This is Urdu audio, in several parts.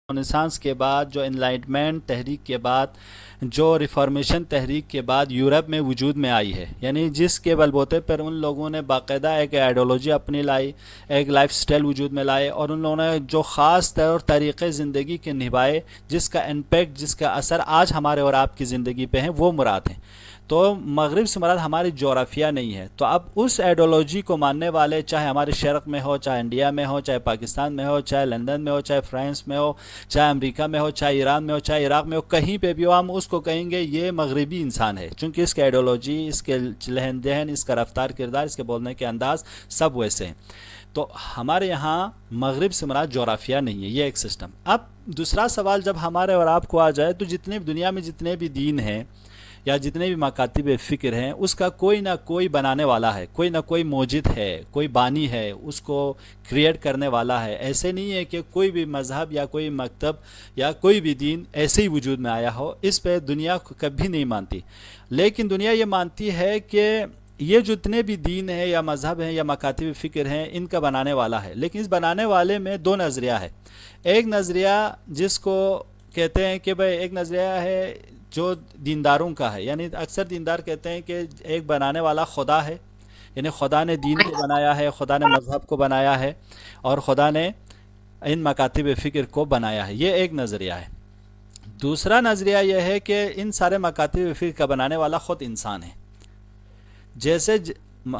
رنیسانس کے بعد، جو انلائٹمنٹ تحریک کے بعد، جو ریفارمیشن تحریک کے بعد یورپ میں وجود میں آئی ہے، یعنی جس کے بل بوتے پر ان لوگوں نے باقاعدہ ایک آئیڈیالوجی اپنی لائی، ایک لائف سٹائل وجود میں لائے، اور ان لوگوں نے جو خاص طور طریقے زندگی کے نبھائے، جس کا امپیکٹ، جس کا اثر آج ہمارے اور آپ کی زندگی پہ ہیں، وہ مراد ہیں۔ تو مغرب سے مراد ہماری جغرافیہ نہیں ہے۔ تو اب اس آئیڈیالوجی کو ماننے والے، چاہے ہمارے شرق میں ہو، چاہے انڈیا میں ہو، چاہے پاکستان میں ہو، چاہے لندن میں ہو، چاہے فرانس میں ہو، چاہے امریکہ میں ہو، چاہے ایران میں ہو، چاہے عراق میں ہو، کہیں پہ بھی ہو، ہم اس کو کہیں گے یہ مغربی انسان ہے، چونکہ اس کے آئیڈیالوجی، اس کے لہن دہن، اس کا رفتار کردار، اس کے بولنے کے انداز سب ویسے ہیں۔ تو ہمارے یہاں مغرب سے مراد جغرافیہ نہیں ہے، یہ ایک سسٹم۔ اب دوسرا سوال جب ہمارے اور آپ کو آ جائے، تو جتنے دنیا میں جتنے بھی دین ہیں یا جتنے بھی مکاتب فکر ہیں، اس کا کوئی نہ کوئی بنانے والا ہے، کوئی نہ کوئی موجد ہے، کوئی بانی ہے، اس کو کریٹ کرنے والا ہے۔ ایسے نہیں ہے کہ کوئی بھی مذہب یا کوئی مکتب یا کوئی بھی دین ایسے ہی وجود میں آیا ہو، اس پہ دنیا کبھی نہیں مانتی۔ لیکن دنیا یہ مانتی ہے کہ یہ جتنے بھی دین ہیں یا مذہب ہیں یا مکاتب فکر ہیں، ان کا بنانے والا ہے، لیکن اس بنانے والے میں دو نظریہ ہے۔ ایک نظریہ جس کو کہتے ہیں کہ بھئی ایک نظریہ ہے جو دینداروں کا ہے، یعنی اکثر دیندار کہتے ہیں کہ ایک بنانے والا خدا ہے، یعنی خدا نے دین کو بنایا ہے، خدا نے مذہب کو بنایا ہے، اور خدا نے ان مکاتب فکر کو بنایا ہے۔ یہ ایک نظریہ ہے۔ دوسرا نظریہ یہ ہے کہ ان سارے مکاتب فکر کا بنانے والا خود انسان ہے۔ جیسے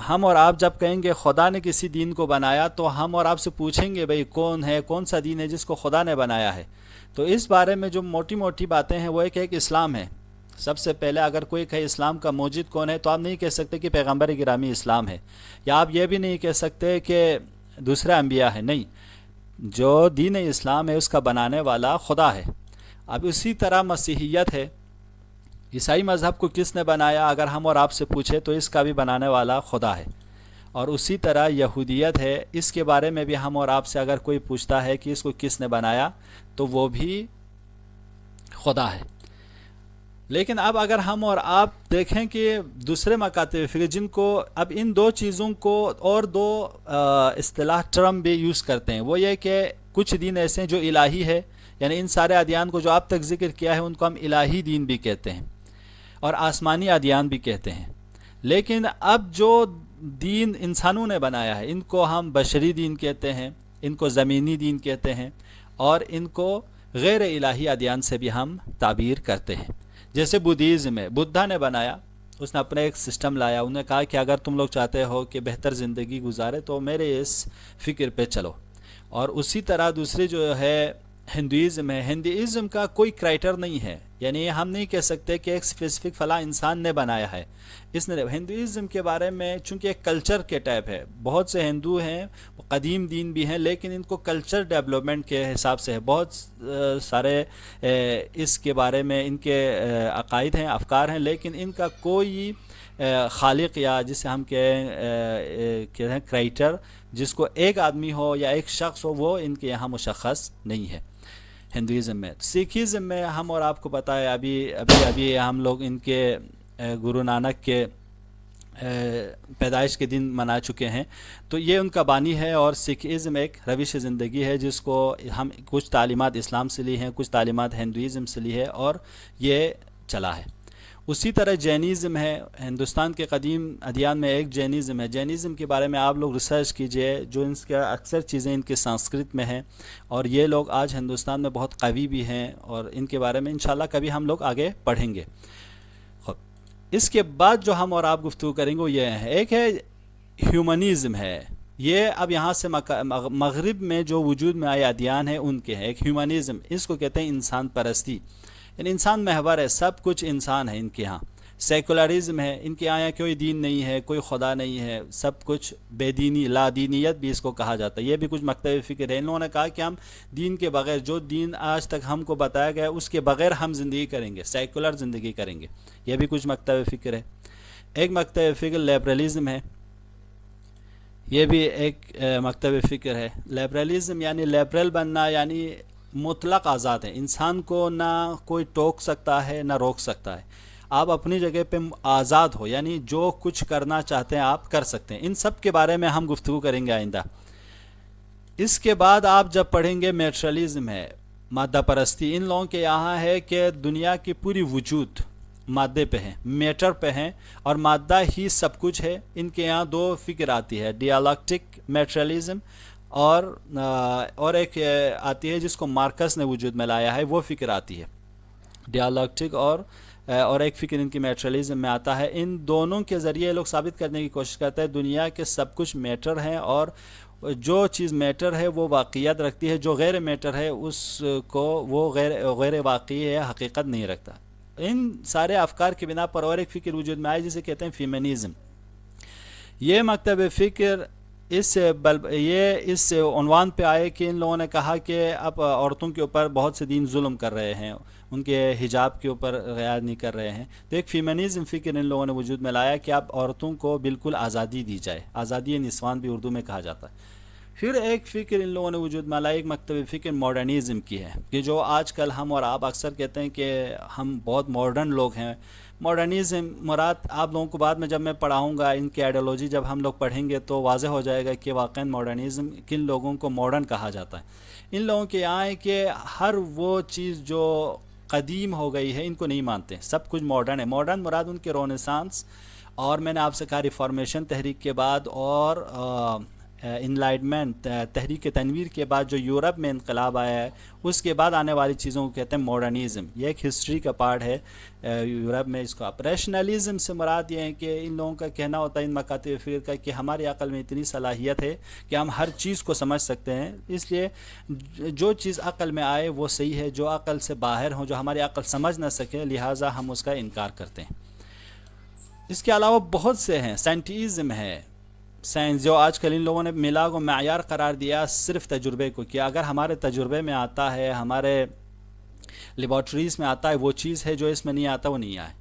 ہم اور آپ جب کہیں گے خدا نے کسی دین کو بنایا، تو ہم اور آپ سے پوچھیں گے بھئی کون ہے، کون سا دین ہے جس کو خدا نے بنایا ہے؟ تو اس بارے میں جو موٹی موٹی باتیں ہیں وہ ایک اسلام ہے۔ سب سے پہلے اگر کوئی کہے اسلام کا موجد کون ہے، تو آپ نہیں کہہ سکتے کہ پیغمبر گرامی اسلام ہے، یا آپ یہ بھی نہیں کہہ سکتے کہ دوسرے انبیاء ہیں، نہیں، جو دین اسلام ہے اس کا بنانے والا خدا ہے۔ اب اسی طرح مسیحیت ہے، عیسائی مذہب کو کس نے بنایا اگر ہم اور آپ سے پوچھے، تو اس کا بھی بنانے والا خدا ہے۔ اور اسی طرح یہودیت ہے، اس کے بارے میں بھی ہم اور آپ سے اگر کوئی پوچھتا ہے کہ اس کو کس نے بنایا، تو وہ بھی خدا ہے۔ لیکن اب اگر ہم اور آپ دیکھیں کہ دوسرے مکاتب فکر جن کو اب ان دو چیزوں کو اور دو اصطلاح ٹرم بھی یوز کرتے ہیں، وہ یہ کہ کچھ دین ایسے ہیں جو الہی ہے، یعنی ان سارے ادیان کو جو آپ تک ذکر کیا ہے ان کو ہم الہی دین بھی کہتے ہیں، اور آسمانی ادیان بھی کہتے ہیں۔ لیکن اب جو دین انسانوں نے بنایا ہے، ان کو ہم بشری دین کہتے ہیں، ان کو زمینی دین کہتے ہیں، اور ان کو غیر الہی ادیان سے بھی ہم تعبیر کرتے ہیں۔ جیسے بدھزم ہے، بدھا نے بنایا، اس نے اپنے ایک سسٹم لایا، انہوں نے کہا کہ اگر تم لوگ چاہتے ہو کہ بہتر زندگی گزارے تو میرے اس فکر پہ چلو۔ اور اسی طرح دوسری جو ہے ہندوازم ہے، ہندوازم کا کوئی کرائٹر نہیں ہے، یعنی ہم نہیں کہہ سکتے کہ ایک اسپیسیفک فلاں انسان نے بنایا ہے۔ اس نے ہندوازم کے بارے میں چونکہ ایک کلچر کے ٹائپ ہے، بہت سے ہندو ہیں، قدیم دین بھی ہیں، لیکن ان کو کلچر ڈیولپمنٹ کے حساب سے ہے، بہت سارے اس کے بارے میں ان کے عقائد ہیں، افکار ہیں، لیکن ان کا کوئی خالق یا جسے ہم کہتے ہیں کرائٹر، جس کو ایک آدمی ہو یا ایک شخص ہو، وہ ان کے یہاں مشخص نہیں ہے ہندوازم میں۔ سکھزم میں ہم اور آپ کو پتہ ہے، ابھی ہم لوگ ان کے گرو نانک کے پیدائش کے دن منا چکے ہیں، تو یہ ان کا بانی ہے۔ اور سکھزم ایک روش زندگی ہے جس کو ہم کچھ تعلیمات اسلام سے لی ہیں، کچھ تعلیمات ہندوازم سے لی ہے، اور یہ چلا ہے۔ اسی طرح جینزم ہے، ہندوستان کے قدیم ادیان میں ایک جینزم ہے۔ جینزم کے بارے میں آپ لوگ ریسرچ کیجئے، جو ان کے اکثر چیزیں ان کے سنسکرت میں ہیں، اور یہ لوگ آج ہندوستان میں بہت قوی بھی ہیں، اور ان کے بارے میں انشاءاللہ کبھی ہم لوگ آگے پڑھیں گے۔ اس کے بعد جو ہم اور آپ گفتگو کریں گے وہ یہ ہے، ایک ہے ہیومنزم ہے، یہ اب یہاں سے مغرب میں جو وجود میں آئے ادیان ہیں ان کے ہیں۔ ایک ہیومنزم، اس کو کہتے ہیں انسان پرستی، یعنی انسان محور ہے، سب کچھ انسان ہے ان کے ہاں۔ سیکولرزم ہے، ان کے یہاں کوئی دین نہیں ہے، کوئی خدا نہیں ہے، سب کچھ بے دینی، لا دینیت بھی اس کو کہا جاتا ہے۔ یہ بھی کچھ مکتب فکر ہے، ان لوگوں نے کہا کہ ہم دین کے بغیر، جو دین آج تک ہم کو بتایا گیا اس کے بغیر ہم زندگی کریں گے، سیکولر زندگی کریں گے۔ یہ بھی کچھ مکتب فکر ہے۔ ایک مکتب فکر لبرلزم ہے، یہ بھی ایک مکتب فکر ہے۔ لبرلزم یعنی لبرل بننا، یعنی مطلق آزاد ہے، انسان کو نہ کوئی ٹوک سکتا ہے نہ روک سکتا ہے، آپ اپنی جگہ پہ آزاد ہو، یعنی جو کچھ کرنا چاہتے ہیں آپ کر سکتے ہیں۔ ان سب کے بارے میں ہم گفتگو کریں گے آئندہ۔ اس کے بعد آپ جب پڑھیں گے میٹرلزم ہے، مادہ پرستی ان لوگوں کے یہاں ہے کہ دنیا کی پوری وجود مادے پہ ہے، میٹر پہ ہیں، اور مادہ ہی سب کچھ ہے۔ ان کے یہاں دو فکر آتی ہے، ڈیالیکٹک میٹریلزم، اور ایک آتی ہے جس کو مارکس نے وجود میں لایا ہے، وہ فکر آتی ہے ڈیالیکٹک، اور ایک فکر ان کی میٹریلزم میں آتا ہے۔ ان دونوں کے ذریعے لوگ ثابت کرنے کی کوشش کرتے ہیں دنیا کے سب کچھ میٹر ہیں، اور جو چیز میٹر ہے وہ واقعیت رکھتی ہے، جو غیر میٹر ہے اس کو وہ غیر واقعی ہے، حقیقت نہیں رکھتا۔ ان سارے افکار کی بنا پر اور ایک فکر وجود میں آئی جسے کہتے ہیں فیمنزم۔ یہ مکتب فکر اس عنوان پہ آئے کہ ان لوگوں نے کہا کہ اب عورتوں کے اوپر بہت سے دین ظلم کر رہے ہیں، ان کے حجاب کے اوپر رعایت نہیں کر رہے ہیں، تو ایک فیمنزم فکر ان لوگوں نے وجود میں لایا کہ اب عورتوں کو بالکل آزادی دی جائے، آزادی نسوان بھی اردو میں کہا جاتا ہے۔ پھر ایک فکر ان لوگوں نے وجود میں لایا، ایک مکتب فکر ماڈرنزم کی ہے، کہ جو آج کل ہم اور آپ اکثر کہتے ہیں کہ ہم بہت ماڈرن لوگ ہیں۔ ماڈرنزم مراد آپ لوگوں کو بعد میں جب میں پڑھاؤں گا، ان کی آئیڈیالوجی جب ہم لوگ پڑھیں گے تو واضح ہو جائے گا کہ واقعا ماڈرنزم کن لوگوں کو ماڈرن کہا جاتا ہے۔ ان لوگوں کے یہاں ہے کہ ہر وہ چیز جو قدیم ہو گئی ہے ان کو نہیں مانتے، سب کچھ ماڈرن ہے۔ ماڈرن مراد ان کے رونیسانس، اور میں نے آپ سے کہا ریفارمیشن تحریک کے بعد، اور انلائٹمنٹ تحریک تنویر کے بعد جو یورپ میں انقلاب آیا ہے، اس کے بعد آنے والی چیزوں کو کہتے ہیں ماڈرنزم۔ یہ ایک ہسٹری کا پارٹ ہے یورپ میں۔ اس کو اپریشنلزم سے مراد یہ ہے کہ ان لوگوں کا کہنا ہوتا ہے ان مکاتب فکر کا کہ ہماری عقل میں اتنی صلاحیت ہے کہ ہم ہر چیز کو سمجھ سکتے ہیں، اس لیے جو چیز عقل میں آئے وہ صحیح ہے، جو عقل سے باہر ہو، جو ہماری عقل سمجھ نہ سکے، لہٰذا ہم اس کا انکار کرتے ہیں۔ اس کے علاوہ بہت سے ہیں، سائنٹیزم ہے، سائنس جو آج کل ان لوگوں نے ملا کو معیار قرار دیا صرف تجربے کو، کہ اگر ہمارے تجربے میں آتا ہے، ہمارے لیبارٹریز میں آتا ہے، وہ چیز ہے، جو اس میں نہیں آتا وہ نہیں آئے۔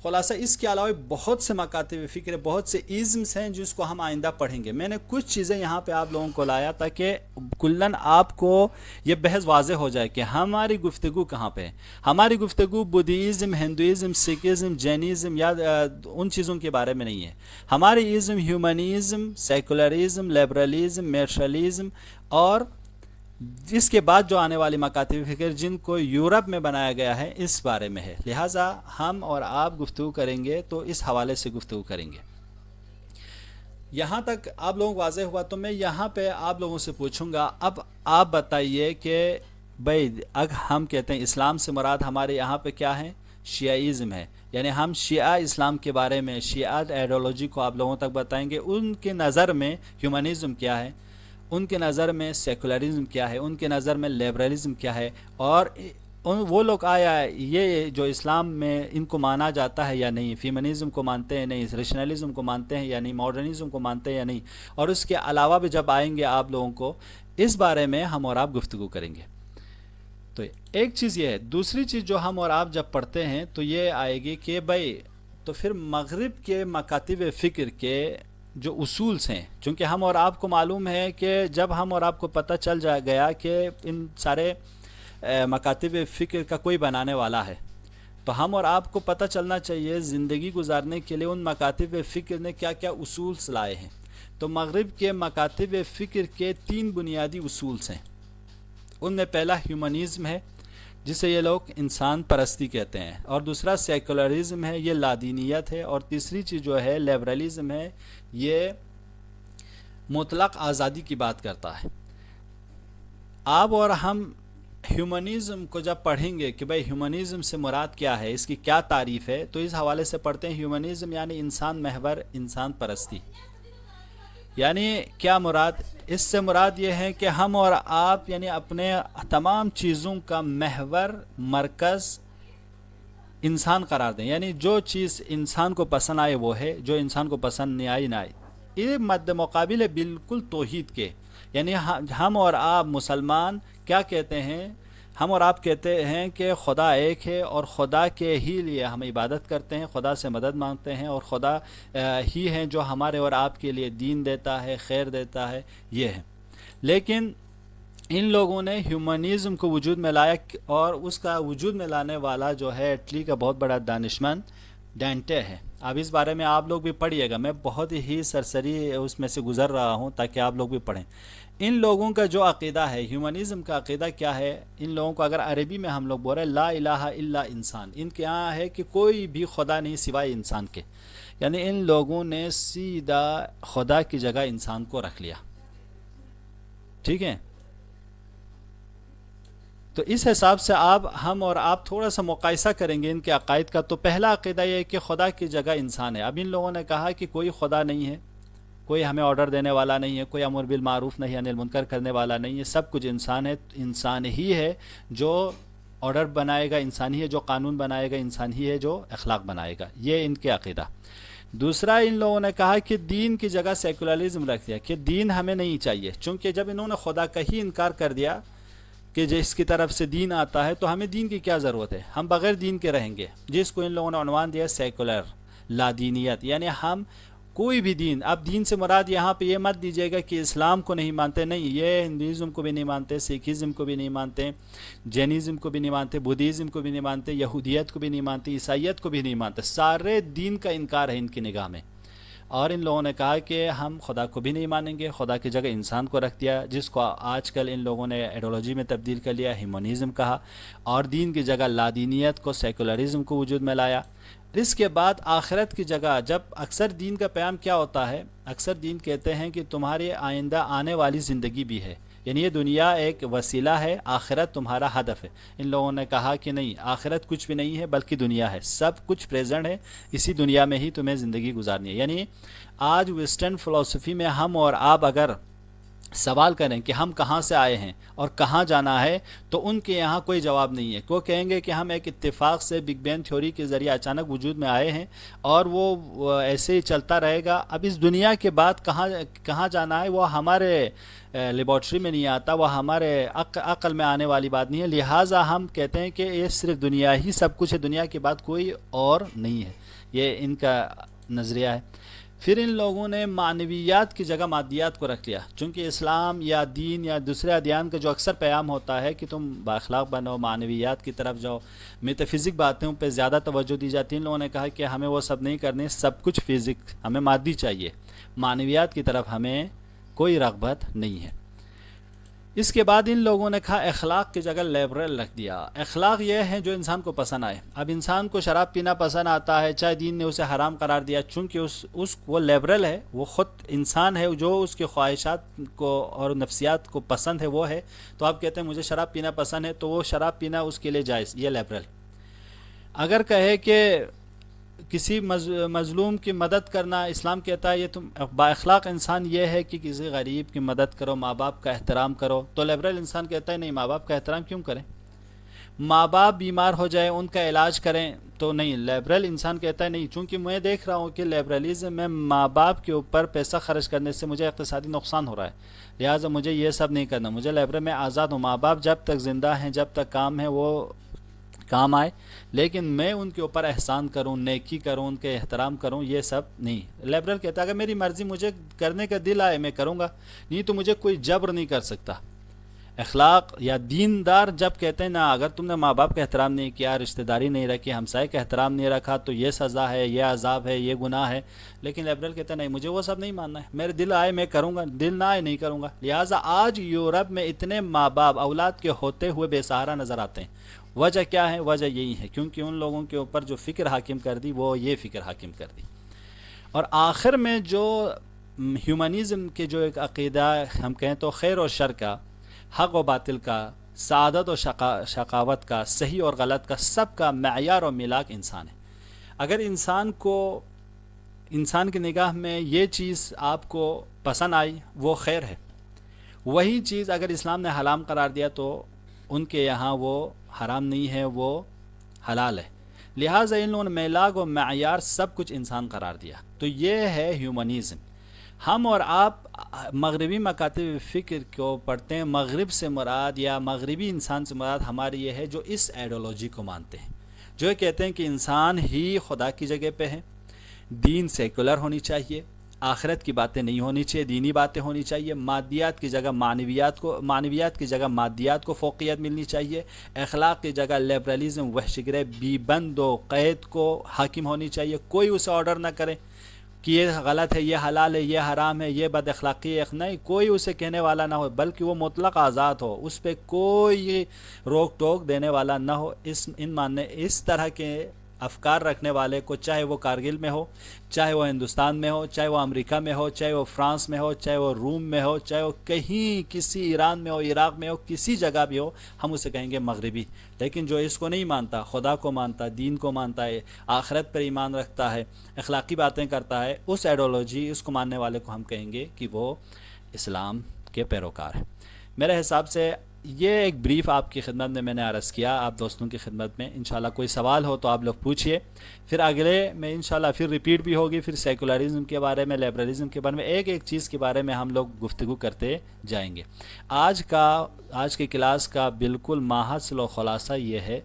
خلاصہ اس کے علاوہ بہت سے مکاتب فکر، بہت سے ایزمز ہیں جس کو ہم آئندہ پڑھیں گے۔ میں نے کچھ چیزیں یہاں پہ آپ لوگوں کو لایا تاکہ کلن آپ کو یہ بحث واضح ہو جائے کہ ہماری گفتگو کہاں پہ ہے۔ ہماری گفتگو بدھزم، ہندوازم، سکھزم، جینزم یا ان چیزوں کے بارے میں نہیں ہے۔ ہماری ازم ہیومنزم، سیکولرزم، لیبرلزم، میٹرلزم، اور اس کے بعد جو آنے والی مکاتب فکر جن کو یورپ میں بنایا گیا ہے اس بارے میں ہے۔ لہٰذا ہم اور آپ گفتگو کریں گے تو اس حوالے سے گفتگو کریں گے۔ یہاں تک آپ لوگوں کو واضح ہوا تو میں یہاں پہ آپ لوگوں سے پوچھوں گا، اب آپ بتائیے کہ بھائی اگر ہم کہتے ہیں اسلام سے مراد ہمارے یہاں پہ کیا ہے؟ شیعیزم ہے، یعنی ہم شیعہ اسلام کے بارے میں، شیعہ آئیڈیالوجی کو آپ لوگوں تک بتائیں گے۔ ان کے نظر میں ہیومنزم کیا ہے، ان کے نظر میں سیکولرزم کیا ہے، ان کے نظر میں لیبرلزم کیا ہے، اور وہ لوگ آیا یہ جو اسلام میں ان کو مانا جاتا ہے یا نہیں، فیمنزم کو مانتے ہیں نہیں، ریشنلزم کو مانتے ہیں یا نہیں، ماڈرنزم کو مانتے ہیں یا نہیں، اور اس کے علاوہ بھی جب آئیں گے آپ لوگوں کو اس بارے میں ہم اور آپ گفتگو کریں گے۔ تو ایک چیز یہ ہے۔ دوسری چیز جو ہم اور آپ جب پڑھتے ہیں تو یہ آئے گی کہ بھائی تو پھر مغرب کے مکاتب فکر کے جو اصول ہیں، چونکہ ہم اور آپ کو معلوم ہے کہ جب ہم اور آپ کو پتہ چل گیا کہ ان سارے مکاتب فکر کا کوئی بنانے والا ہے، تو ہم اور آپ کو پتہ چلنا چاہیے زندگی گزارنے کے لیے ان مکاتب فکر نے کیا کیا اصول لائے ہیں۔ تو مغرب کے مکاتب فکر کے 3 بنیادی اصول ہیں۔ ان میں پہلا ہیومنزم ہے جسے یہ لوگ انسان پرستی کہتے ہیں، اور دوسرا سیکولرزم ہے، یہ لادینیت ہے، اور تیسری چیز جو ہے لیبرلزم ہے، یہ مطلق آزادی کی بات کرتا ہے۔ آپ اور ہم ہیومنزم کو جب پڑھیں گے کہ بھئی ہیومنزم سے مراد کیا ہے، اس کی کیا تعریف ہے، تو اس حوالے سے پڑھتے ہیں ہیومنزم یعنی انسان محور، انسان پرستی۔ یعنی کیا مراد؟ اس سے مراد یہ ہے کہ ہم اور آپ یعنی اپنے تمام چیزوں کا محور، مرکز انسان قرار دیں، یعنی جو چیز انسان کو پسند آئے وہ ہے، جو انسان کو پسند نہیں آئی نہ آئی۔ یہ مد مقابل ہے بالکل توحید کے، یعنی ہم اور آپ مسلمان کیا کہتے ہیں؟ ہم اور آپ کہتے ہیں کہ خدا ایک ہے، اور خدا کے ہی لیے ہم عبادت کرتے ہیں، خدا سے مدد مانگتے ہیں، اور خدا ہی ہے جو ہمارے اور آپ کے لیے دین دیتا ہے، خیر دیتا ہے، یہ ہے۔ لیکن ان لوگوں نے ہیومنزم کو وجود میں لایا، اور اس کا وجود میں لانے والا جو ہے اٹلی کا بہت بڑا دانشمند ڈینٹے ہے۔ اب اس بارے میں آپ لوگ بھی پڑھیے گا، میں بہت ہی سرسری اس میں سے گزر رہا ہوں تاکہ آپ لوگ بھی پڑھیں۔ ان لوگوں کا جو عقیدہ ہے، ہیومنزم کا عقیدہ کیا ہے، ان لوگوں کو اگر عربی میں ہم لوگ بول رہے ہیں لا الہ الا انسان، ان کے یہاں ہے کہ کوئی بھی خدا نہیں سوائے انسان کے، یعنی ان لوگوں نے سیدھا خدا کی جگہ انسان کو رکھ لیا. ٹھیک ہے، تو اس حساب سے ہم اور آپ تھوڑا سا مقایسہ کریں گے ان کے عقائد کا. تو پہلا عقیدہ یہ ہے کہ خدا کی جگہ انسان ہے. اب ان لوگوں نے کہا کہ کوئی خدا نہیں ہے، کوئی ہمیں آرڈر دینے والا نہیں ہے، کوئی امر بالمعروف نہیں، انل منکر کرنے والا نہیں ہے، سب کچھ انسان ہے. انسان ہی ہے جو آرڈر بنائے گا، انسان ہی ہے جو قانون بنائے گا، انسان ہی ہے جو اخلاق بنائے گا. یہ ان کے عقیدہ. دوسرا ان لوگوں نے کہا کہ دین کی جگہ سیکولرزم رکھ دیا، کہ دین ہمیں نہیں چاہیے، چونکہ جب انہوں نے خدا کا ہی انکار کر دیا کہ جس کی طرف سے دین آتا ہے تو ہمیں دین کی کیا ضرورت ہے، ہم بغیر دین کے رہیں گے، جس کو ان لوگوں نے عنوان دیا سیکولر، لادینیت. یعنی ہم کوئی بھی دین، اب دین سے مراد یہاں پہ یہ مت دیجیے گا کہ اسلام کو نہیں مانتے، نہیں، یہ ہندوازم کو بھی نہیں مانتے، سکھزم کو بھی نہیں مانتے، جینزم کو بھی نہیں مانتے، بدھزم کو بھی نہیں مانتے، یہودیت کو بھی نہیں مانتے، عیسائیت کو بھی نہیں مانتے. سارے دین کا انکار ہے ان کی نگاہ میں. اور ان لوگوں نے کہا کہ ہم خدا کو بھی نہیں مانیں گے، خدا کی جگہ انسان کو رکھ دیا، جس کو آج کل ان لوگوں نے ایڈیولوجی میں تبدیل کر لیا، ہیومنزم کہا، اور دین کی جگہ لادینیت کو، سیکولرزم کو وجود میں لایا. اس کے بعد آخرت کی جگہ، جب اکثر دین کا پیام کیا ہوتا ہے، اکثر دین کہتے ہیں کہ تمہاری آئندہ آنے والی زندگی بھی ہے، یعنی یہ دنیا ایک وسیلہ ہے، آخرت تمہارا ہدف ہے. ان لوگوں نے کہا کہ نہیں، آخرت کچھ بھی نہیں ہے بلکہ دنیا ہے، سب کچھ پریزنٹ ہے، اسی دنیا میں ہی تمہیں زندگی گزارنی ہے. یعنی آج ویسٹرن فلسفی میں ہم اور آپ اگر سوال کریں کہ ہم کہاں سے آئے ہیں اور کہاں جانا ہے، تو ان کے یہاں کوئی جواب نہیں ہے. وہ کہیں گے کہ ہم ایک اتفاق سے بگ بینگ تھیوری کے ذریعے اچانک وجود میں آئے ہیں اور وہ ایسے ہی چلتا رہے گا. اب اس دنیا کے بعد کہاں جانا ہے وہ ہمارے لیبارٹری میں نہیں آتا، وہ ہمارے عقل میں آنے والی بات نہیں ہے. لہٰذا ہم کہتے ہیں کہ یہ صرف دنیا ہی سب کچھ ہے، دنیا کے بعد کوئی اور نہیں ہے. یہ ان کا نظریہ ہے. پھر ان لوگوں نے معنویات کی جگہ مادیات کو رکھ لیا، چونکہ اسلام یا دین یا دوسرے ادیان کا جو اکثر پیام ہوتا ہے کہ تم بااخلاق بنو، معنویات کی طرف جاؤ، میٹافزک باتوں پہ زیادہ توجہ دی جاتی ہے. ان لوگوں نے کہا کہ ہمیں وہ سب نہیں کرنے، سب کچھ فزک، ہمیں مادی چاہیے، معنویات کی طرف ہمیں کوئی رغبت نہیں ہے. اس کے بعد ان لوگوں نے کہا اخلاق کی جگہ لیبرل رکھ دیا. اخلاق یہ ہے جو انسان کو پسند آئے. اب انسان کو شراب پینا پسند آتا ہے، چاہے دین نے اسے حرام قرار دیا، چونکہ وہ لیبرل ہے، وہ خود انسان ہے، جو اس کی خواہشات کو اور نفسیات کو پسند ہے وہ ہے. تو آپ کہتے ہیں مجھے شراب پینا پسند ہے، تو وہ شراب پینا اس کے لیے جائز، یہ لیبرل. اگر کہے کہ کسی مظلوم کی مدد کرنا، اسلام کہتا ہے یہ تم با اخلاق انسان یہ ہے کہ کسی غریب کی مدد کرو، ماں باپ کا احترام کرو. تو لیبرل انسان کہتا ہے نہیں، ماں باپ کا احترام کیوں کریں، ماں باپ بیمار ہو جائے ان کا علاج کریں تو نہیں. لیبرل انسان کہتا ہے نہیں، چونکہ میں دیکھ رہا ہوں کہ لیبرلزم میں ماں باپ کے اوپر پیسہ خرچ کرنے سے مجھے اقتصادی نقصان ہو رہا ہے، لہٰذا مجھے یہ سب نہیں کرنا. مجھے لیبرل میں آزاد ہوں، ماں باپ جب تک زندہ ہیں، جب تک کام ہے وہ کام آئے، لیکن میں ان کے اوپر احسان کروں، نیکی کروں، ان کے احترام کروں، یہ سب نہیں. لیبرل کہتا ہے اگر میری مرضی، مجھے کرنے کا دل آئے میں کروں گا، نہیں تو مجھے کوئی جبر نہیں کر سکتا. اخلاق یا دیندار جب کہتے ہیں نا، اگر تم نے ماں باپ کا احترام نہیں کیا، رشتہ داری نہیں رکھی، ہمسائے کا احترام نہیں رکھا، تو یہ سزا ہے، یہ عذاب ہے، یہ گناہ ہے. لیکن لیبرل کہتے ہیں نہیں، مجھے وہ سب نہیں ماننا ہے، میرے دل آئے میں کروں گا، دل نہ آئے نہیں کروں گا. لہٰذا آج یورپ میں اتنے ماں باپ اولاد کے ہوتے ہوئے بے سہارا نظر آتے ہیں. وجہ کیا ہے؟ وجہ یہی ہے کیونکہ ان لوگوں کے اوپر جو فکر حاکم کر دی، وہ یہ فکر حاکم کر دی. اور آخر میں جو ہیومنزم کے جو ایک عقیدہ ہم کہیں تو خیر اور شر کا، حق و باطل کا، سعادت و شقاوت کا، صحیح اور غلط کا، سب کا معیار اور ملاک انسان ہے. اگر انسان کی نگاہ میں یہ چیز آپ کو پسند آئی، وہ خیر ہے. وہی چیز اگر اسلام نے حرام قرار دیا تو ان کے یہاں وہ حرام نہیں ہے، وہ حلال ہے. لہٰذا ان لوگوں نے میلاک و معیار سب کچھ انسان قرار دیا. تو یہ ہے ہیومنزم. ہم اور آپ مغربی مکاتب فکر کو پڑھتے ہیں، مغرب سے مراد یا مغربی انسان سے مراد ہماری یہ ہے جو اس ایڈیولوجی کو مانتے ہیں، جو یہ کہتے ہیں کہ انسان ہی خدا کی جگہ پہ ہے، دین سیکولر ہونی چاہیے، آخرت کی باتیں نہیں ہونی چاہیے، دینی باتیں ہونی چاہیے، مادیات کی جگہ معنویات کی جگہ مادیات کو فوقیت ملنی چاہیے، اخلاق کی جگہ لیبرلزم، وحشی گری، بی بند و قید کو حاکم ہونی چاہیے، کوئی اسے آرڈر نہ کرے، کہ یہ غلط ہے، یہ حلال ہے، یہ حرام ہے، یہ بد اخلاقی ہے، نہیں، کوئی اسے کہنے والا نہ ہو، بلکہ وہ مطلق آزاد ہو، اس پہ کوئی روک ٹوک دینے والا نہ ہو۔ اس طرح کے افکار رکھنے والے کو، چاہے وہ کارگل میں ہو، چاہے وہ ہندوستان میں ہو، چاہے وہ امریکہ میں ہو، چاہے وہ فرانس میں ہو، چاہے وہ روم میں ہو، چاہے وہ کہیں کسی ایران میں ہو، عراق میں ہو، کسی جگہ بھی ہو، ہم اسے کہیں گے مغربی۔ لیکن جو اس کو نہیں مانتا، خدا کو مانتا، دین کو مانتا ہے، آخرت پر ایمان رکھتا ہے، اخلاقی باتیں کرتا ہے، اس ایڈیولوجی، اس کو ماننے والے کو ہم کہیں گے کہ وہ اسلام کے پیروکار ہے۔ میرے حساب سے یہ ایک بریف آپ کی خدمت میں نے عرض کیا، آپ دوستوں کی خدمت میں۔ انشاءاللہ کوئی سوال ہو تو آپ لوگ پوچھئے، پھر اگلے میں انشاءاللہ پھر ریپیٹ بھی ہوگی، پھر سیکولرزم کے بارے میں، لبرلزم کے بارے میں، ایک ایک چیز کے بارے میں ہم لوگ گفتگو کرتے جائیں گے۔ آج کی کلاس کا بالکل ماحصل و خلاصہ یہ ہے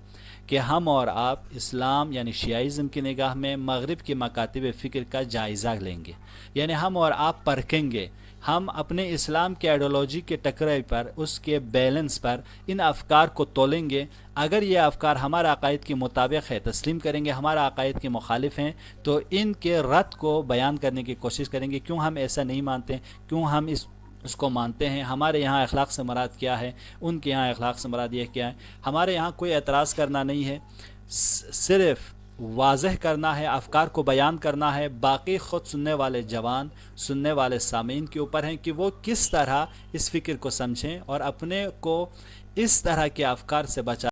کہ ہم اور آپ اسلام یعنی شیعیزم کی نگاہ میں مغرب کی مکاتب فکر کا جائزہ لیں گے، یعنی ہم اور آپ پرکھیں گے، ہم اپنے اسلام کے آئیڈیالوجی کے ٹکرے پر، اس کے بیلنس پر ان افکار کو تولیں گے۔ اگر یہ افکار ہمارے عقائد کے مطابق ہے، تسلیم کریں گے، ہمارے عقائد کے مخالف ہیں تو ان کے رد کو بیان کرنے کی کوشش کریں گے، کیوں ہم ایسا نہیں مانتے، کیوں ہم اس کو مانتے ہیں، ہمارے یہاں اخلاق سے مراد کیا ہے، ان کے یہاں اخلاق سے مراد یہ کیا ہے۔ ہمارے یہاں کوئی اعتراض کرنا نہیں ہے، صرف واضح کرنا ہے، افکار کو بیان کرنا ہے، باقی خود سننے والے جوان، سننے والے سامعین کے اوپر ہیں کہ وہ کس طرح اس فکر کو سمجھیں اور اپنے کو اس طرح کے افکار سے بچا